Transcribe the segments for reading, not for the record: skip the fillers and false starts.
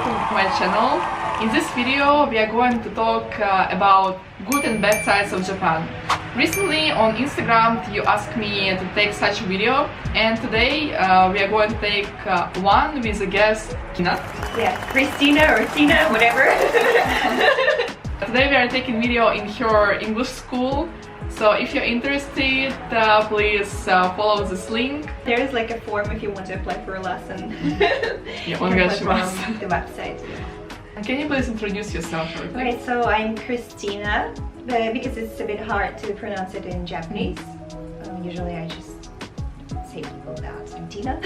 welcome to my channel. In this video we are going to talk about good and bad sides of Japan. Recently on Instagram you asked me to take such a video, and today we are going to take one with a guest, Tina. Yeah, Christina or Tina, whatever. Today we are taking video in her English school. So if you're interested, please follow this link. There is like a form if you want to apply for a lesson. Yeah, on the website. Can you please introduce yourself? Right, so I'm Christina, because it's a bit hard to pronounce it in Japanese. Usually I just say people that I'm Tina.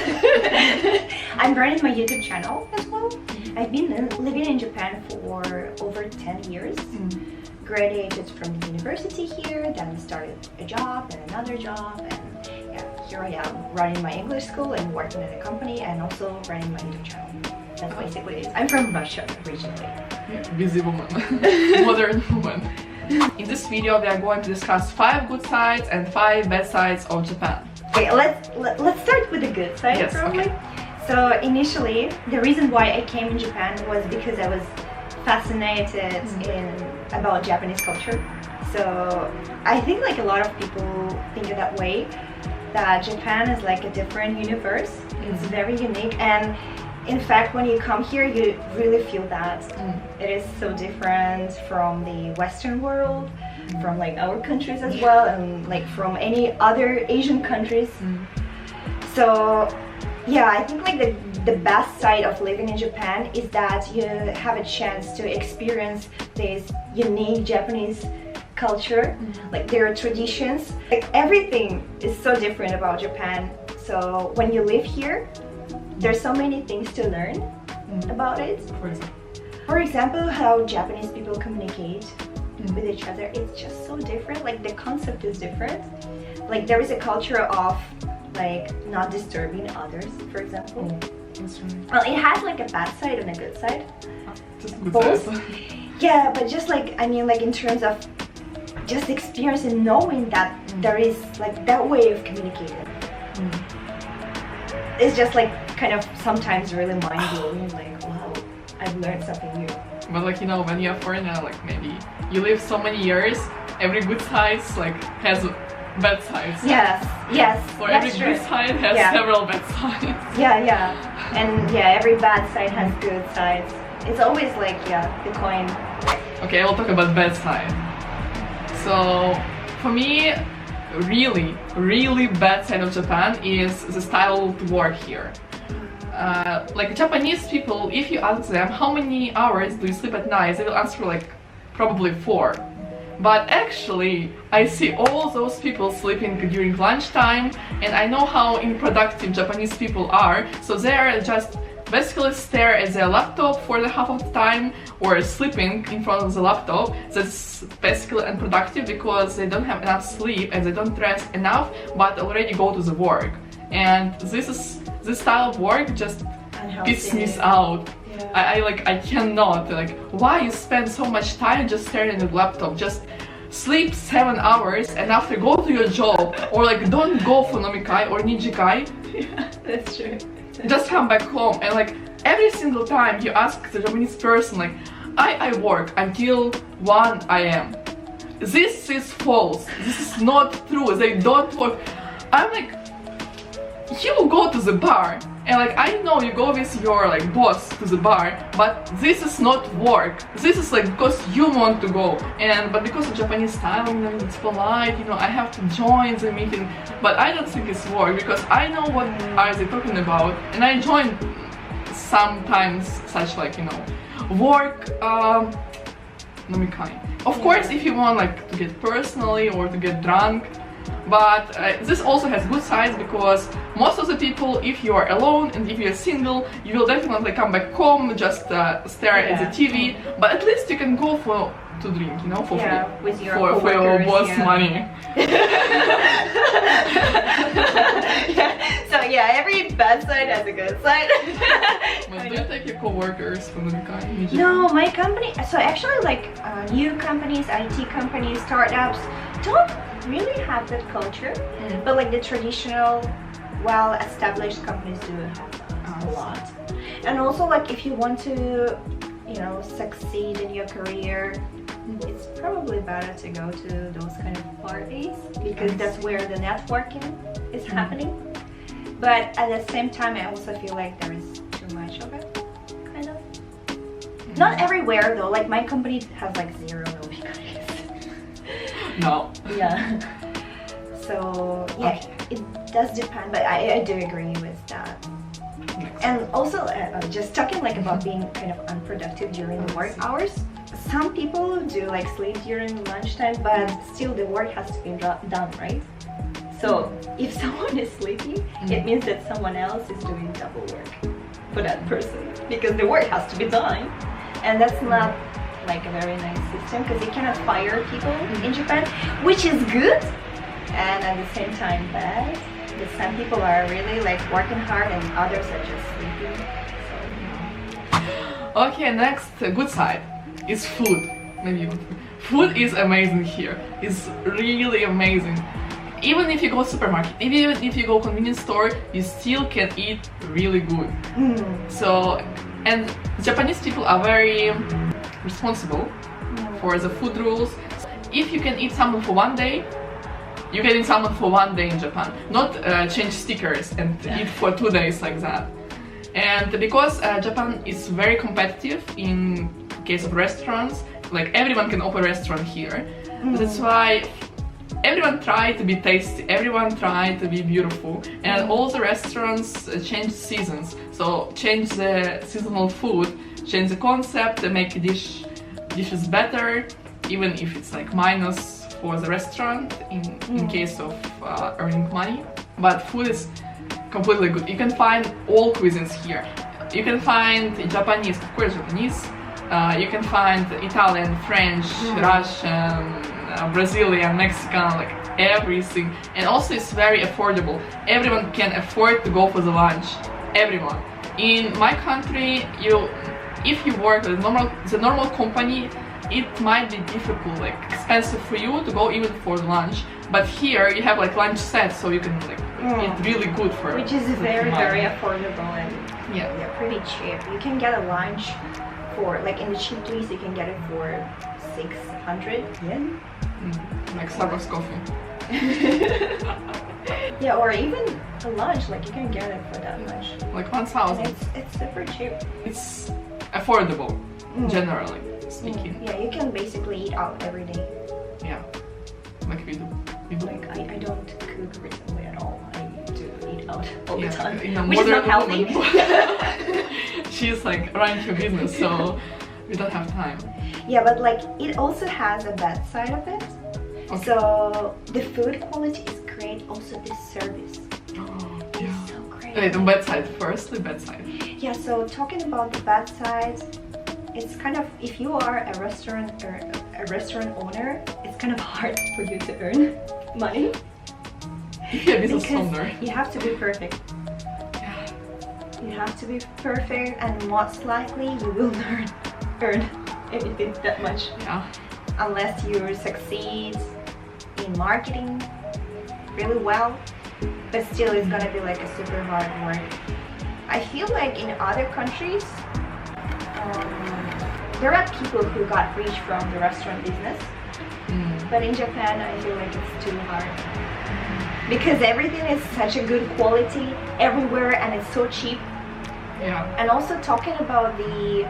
I'm running my YouTube channel as well. I've been living in Japan for over 10 years. Graduated from the university here, then started a job and another job, and yeah, here I am running my English school and working at a company and also running my YouTube channel. That's basically it. I'm from Russia originally. Yeah, busy woman. Modern woman. In this video we are going to discuss 5 good sides and 5 bad sides of Japan. Okay, let's start with the good side. Yes, probably. okay. So initially the reason why I came in Japan was because I was fascinated about Japanese culture. So I think like a lot of people think it that way, that Japan is like a different universe. It's very unique, and in fact when you come here you really feel that it is so different from the Western world, from like our countries as well, and like from any other Asian countries. So yeah, I think like the best side of living in Japan is that you have a chance to experience this unique Japanese culture, like their traditions. Like everything is so different about Japan. So when you live here, there's so many things to learn about it. For example, how Japanese people communicate with each other, it's just so different. Like the concept is different. Like there is a culture of like not disturbing others, for example. Well, it has like a bad side and a good side. Both. Yeah, but just like, I mean, like in terms of just experience and knowing that there is like that way of communicating. It's just like kind of sometimes really mind-blowing, like wow, I've learned something new. But like, you know, when you're a foreigner, like maybe you live so many years, every good side like has bad sides. Yes. Or every good side has several bad sides. Yeah. And yeah, every bad side has good sides. It's always like, the coin. Okay, I will talk about bad side. So, for me, really bad side of Japan is the style to work here. Like Japanese people, if you ask them how many hours do you sleep at night, they will answer like probably 4. But actually, I see all those people sleeping during lunchtime, and I know how unproductive Japanese people are. So they are just basically stare at their laptop for the half of the time, or sleeping in front of the laptop. That's basically unproductive because they don't have enough sleep and they don't rest enough, but already go to the work. And this style of work just pisses me out. I cannot, like, why you spend so much time just staring at the laptop? Just sleep 7 hours and after go to your job, or like don't go for nomikai or nijikai. Yeah, that's true. Just come back home, and like every single time you ask the Japanese person like, I work until 1 AM. This is false. This is not true. They don't work. I'm like, you go to the bar, and like I know you go with your like boss to the bar, but this is not work. This is like because you want to go, but because of Japanese style and it's polite, you know, I have to join the meeting. But I don't think it's work because I know what are they talking about, and I join sometimes such like, you know, work nomikai. Of course, if you want like to get personally or to get drunk. But this also has good sides because most of the people, if you are alone and if you're single, you will definitely come back home, just stare at the TV. But at least you can go to drink, you know, for free, with your for your boss money. So yeah, every bad side has a good side. But do you take your co-workers from the kind? No, my company. So actually, like new companies, IT companies, startups don't really have that culture, but like the traditional, well-established companies do have a lot. And also, like, if you want to, you know, succeed in your career, it's probably better to go to those kind of parties because that's where the networking is happening. But at the same time, I also feel like there is too much of it, kind of. Not everywhere though. Like my company has like 0 movie guys. No. Yeah. So yeah, it does depend, but I do agree with that. And also, just talking like about being kind of unproductive during the work hours. Some people do like sleep during lunchtime, but still the work has to be done, right? So if someone is sleeping, it means that someone else is doing double work for that person because the work has to be done, and that's not like a very nice system because you cannot fire people in Japan, which is good and at the same time bad. Because some people are really like working hard and others are just sleeping. So, Okay, next good side is food. Maybe food is amazing here. It's really amazing. Even if you go supermarket, even if you go convenience store, you still can eat really good. So, and Japanese people are very responsible for the food rules. If you can eat salmon for 1 day, you can eat salmon for 1 day in Japan, not change stickers and eat for 2 days like that. And because Japan is very competitive in case of restaurants, like everyone can open a restaurant here. That's why everyone try to be tasty, everyone try to be beautiful, and all the restaurants change seasons. So change the seasonal food, change the concept, make dishes better, even if it's like minus for the restaurant in case of earning money. But food is completely good. You can find all cuisines here. You can find Japanese, of course Japanese. You can find Italian, French, Russian, Brazilian, Mexican, like everything. And also it's very affordable. Everyone can afford to go for the lunch. Everyone. In my country, if you work at the normal company, it might be difficult, like expensive for you to go even for lunch. But here you have like lunch sets, so you can like eat really good for. which is very affordable and Yeah. they're pretty cheap. You can get a lunch for like in the cheap place you can get it for 600 yen. Like Starbucks coffee. Yeah, or even a lunch, like you can get it for that much. Like 1,000. And it's super cheap. It's affordable, generally speaking. Yeah, you can basically eat out every day. Yeah, like we do. Like I don't cook recently at all. I do eat out all the Yeah, time, in a which is not modern healthy. woman. She's like running her business, so we don't have time. Yeah, but like it also has a bad side of it. Okay. So the food quality is great, also the service. Yeah. It's so great. Wait, the bad side first, the bad side. Yeah, so talking about the bad side, it's kind of, if you are a restaurant or a restaurant owner, it's kind of hard for you to earn money. Yeah, business Because owner. you have to be perfect. Yeah. You have to be perfect, and most likely you will earn anything that much. Yeah. Unless you succeed in marketing really well, but still it's gonna be like a super hard work. I feel like in other countries there are people who got rich from the restaurant business, but in Japan I feel like it's too hard because everything is such a good quality everywhere and it's so cheap. Yeah. And also talking about the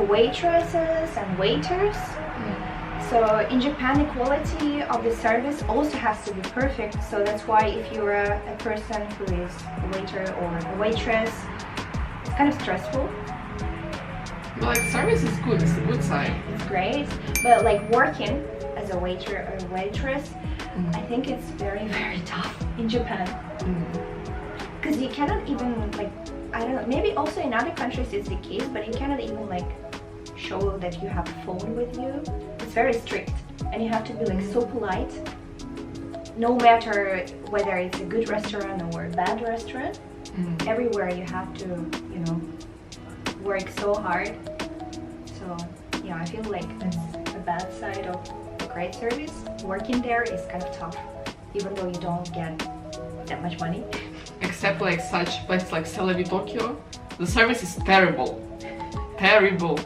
waitresses and waiters. So in Japan, the quality of the service also has to be perfect. So that's why if you're a person who is a waiter or a waitress, it's kind of stressful. But like service is good, it's the good side. It's great, but like working as a waiter or a waitress, I think it's very, very tough in Japan. Because you cannot even like, I don't know, maybe also in other countries it's the case, but you cannot even like show that you have a phone with you. It's very strict and you have to be like so polite no matter whether it's a good restaurant or a bad restaurant. Everywhere you have to, you know, work so hard. So yeah, I feel like that's the bad side of a great service. Working there is kind of tough even though you don't get that much money. Except like such places like Celebi Tokyo, the service is terrible. Terrible.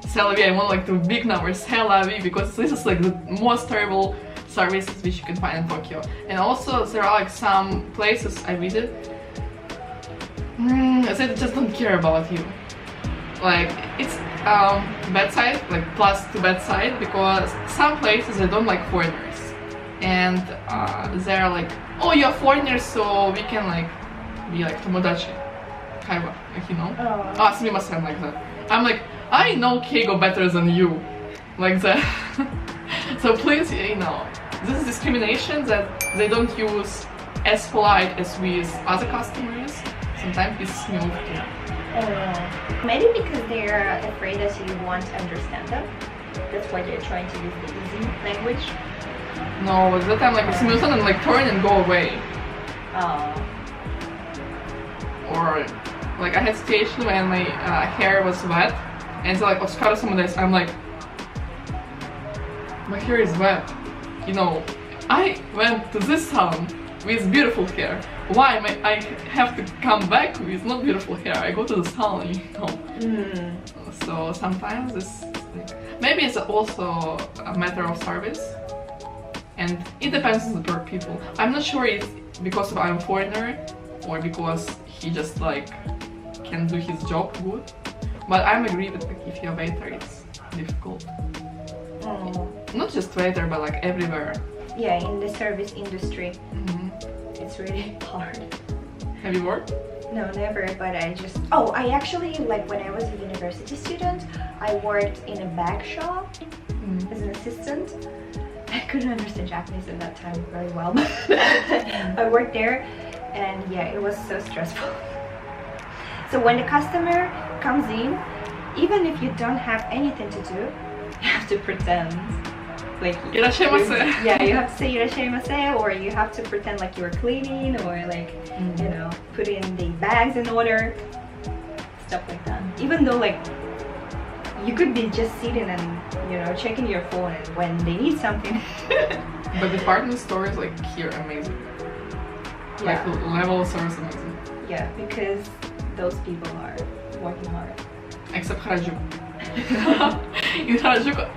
C'est la vie, I want like the big numbers, c'est la vie, because this is like the most terrible services which you can find in Tokyo. And also there are like some places I visit they just don't care about you. Like it's bad side, like plus to bad side, because some places they don't like foreigners. And they're like, oh, you're foreigners, so we can like be like tomodachi. Kaiwa, like, you know? Ah, sumimasen, like that. I'm like, I know Keigo better than you. Like that. So please, you know, this is discrimination that they don't use as polite as with other customers. Sometimes it's new too. Maybe because they're afraid that you won't understand them. That's why they're trying to use the easy language. No, at that time like sumimasen and like turn and go away. Or like I had a situation when my hair was wet and they're like, "Otsukaresama desu." I'm like, my hair is wet. You know, I went to this salon with beautiful hair. Why am I have to come back with not beautiful hair? I go to the salon, you know. So sometimes this, like, maybe it's also a matter of service, and it depends on the people. I'm not sure it's because I'm a foreigner or because he just like can do his job good. But I'm agree with like if you're a waiter, it's difficult. Not just waiter, but like everywhere. Yeah, in the service industry, it's really hard. Have you worked? No, never. But I actually, like when I was a university student, I worked in a bag shop as an assistant. I couldn't understand Japanese at that time very well, but I worked there, and yeah, it was so stressful. So when the customer comes in, even if you don't have anything to do, you have to pretend like you have to say irashaimase, or you have to pretend like you're cleaning, or like you know, putting the bags in order, stuff like that. Even though like you could be just sitting and, you know, checking your phone, and when they need something. But department stores like here amazing. Like the level of service amazing. Yeah, because those people are working hard. Except Harajuku. In Harajuku,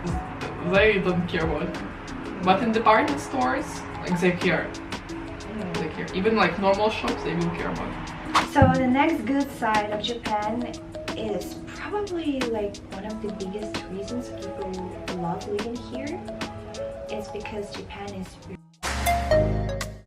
they don't care about it. But in department stores, like they care. They care. Even like normal shops, they will care about it. So the next good side of Japan is probably like one of the biggest reasons people love living here. It's because Japan is